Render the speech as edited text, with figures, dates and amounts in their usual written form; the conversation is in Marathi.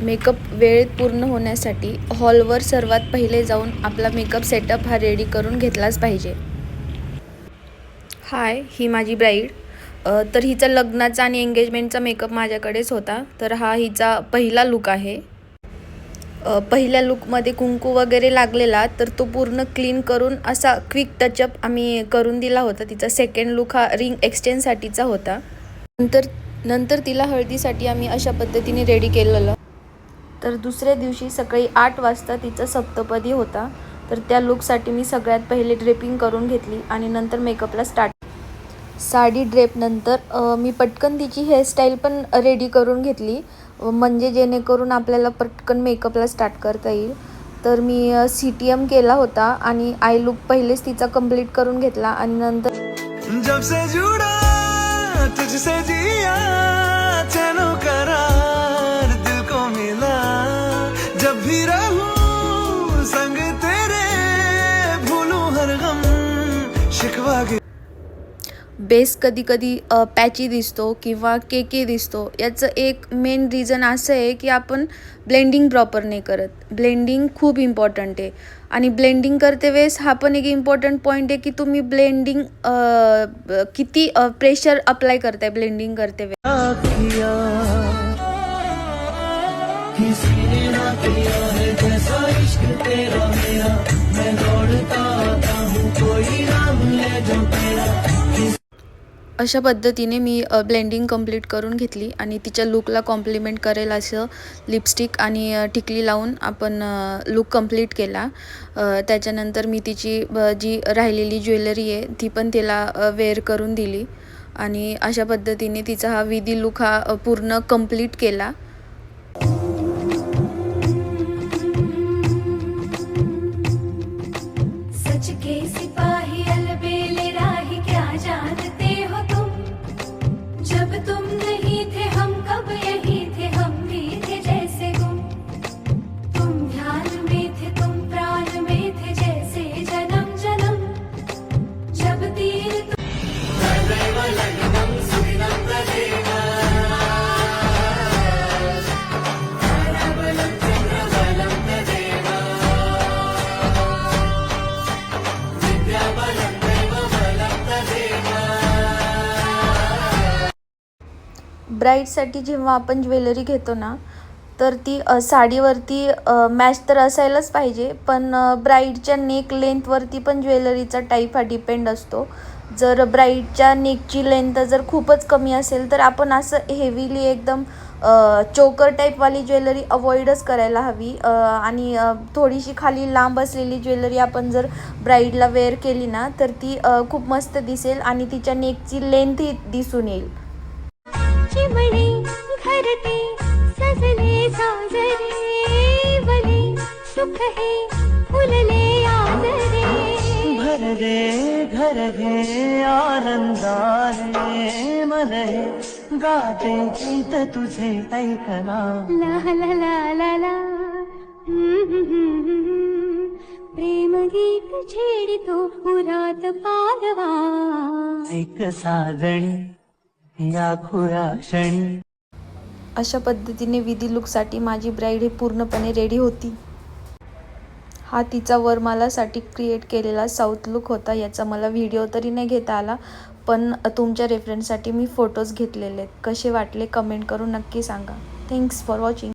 मेकअप वेळेत पूर्ण होण्यासाठी हॉलवर सर्वात पहिले जाऊन आपला मेकअप सेटअप हा रेडी करून घेतलाच पाहिजे. हाय, ही माझी ब्राईड. तर हिचा लग्नाचा आणि एंगेजमेंटचा मेकअप माझ्याकडेच होता. तर हा हिचा पहिला लूक आहे. पहिल्या लूकमध्ये कुंकू वगैरे लागलेला, तर तो पूर्ण क्लीन करून असा क्विक टचअप आम्ही करून दिला होता. तिचा सेकंड लूक हा रिंग एक्सचेंजसाठीचा होता. नंतर तिला हळदीसाठी आम्ही अशा पद्धतीने रेडी केलेलं. तर दुसऱ्या दिवशी सकाळी 8 वाजता तिचा सप्तपदी होता. तर त्या लूकसाठी मी सगळ्यात पहिले ड्रेपिंग करून घेतली आणि नंतर मेकअपला स्टार्ट. साडी ड्रेपनंतर मी पटकन तिची हेअरस्टाईल पण रेडी करून घेतली, म्हणजे जेणेकरून आपल्याला पटकन मेकअपला स्टार्ट करता येईल. तर मी CTM केला होता आणि आय लूक पहिलेच तिचा कंप्लीट करून घेतला आणि नंतर जब से जुड़ा तुझसे जिया चैनो करार दिल को मिला जब भी रहूं संग तेरे भूलूं हर गम शिकवा बेस कधी पॅची दिसतो किंवा केकी दिसतो. याचं एक मेन रिझन असं आहे की आपण ब्लेंडिंग प्रॉपर नाही करत. ब्लेंडिंग खूप इम्पॉर्टंट आहे आणि ब्लेंडिंग करते वेळेस हा पण एक इम्पॉर्टंट पॉईंट आहे की तुम्ही ब्लेंडिंग किती प्रेशर अप्लाय करताय ब्लेंडिंग करते वेळेस. अशा पद्धतीने मी ब्लेंडिंग कंप्लीट करून घेतली आणि तिच्या लूकला कॉम्प्लिमेंट करेल असं लिपस्टिक आणि टिकली लावून आपण लूक कंप्लीट केला. त्याच्यानंतर मी तिची जी राहिलेली ज्वेलरी आहे ती पण तिला वेअर करून दिली आणि अशा पद्धतीने तिचा हा विधी लूक हा पूर्ण कंप्लीट केला. ब्राईडसाठी जेव्हा आपण ज्वेलरी घेतो ना, तर ती साडीवरती मॅच तर असायलाच पाहिजे, पण ब्राईडच्या नेक लेंथवरती पण ज्वेलरीचा टाईप हा डिपेंड असतो. जर ब्राईडच्या नेकची लेंथ जर खूपच कमी असेल तर आपण असं हेवीली एकदम चोकर टाईपवाली ज्वेलरी अवॉइडच करायला हवी आणि थोडीशी खाली लांब असलेली ज्वेलरी आपण जर ब्राईडला वेअर केली ना, तर ती खूप मस्त दिसेल आणि तिच्या नेकची लेंथही दिसून येईल. घरते सजले साजरे बले सुख है फुलले आजरे भर रे घर है आनंदाने मन है गाते गीत तुझे ऐकला ला ला ला ला ला प्रेम गीत छेडितो पुरात पालवा एक साजणी या खुरा क्षणी. अशा पद्धतीने विधी लूकसाठी माझी ब्राईड ही पूर्णपणे रेडी होती. हा तिचा वरमालासाठी क्रिएट केलेला साऊथ लूक होता. याचा मला व्हिडिओ तरी नाही घेता आला, पण तुमच्या रेफरन्ससाठी मी फोटोज घेतलेले आहेत. कसे वाटले कमेंट करून नक्की सांगा. Thanks for watching.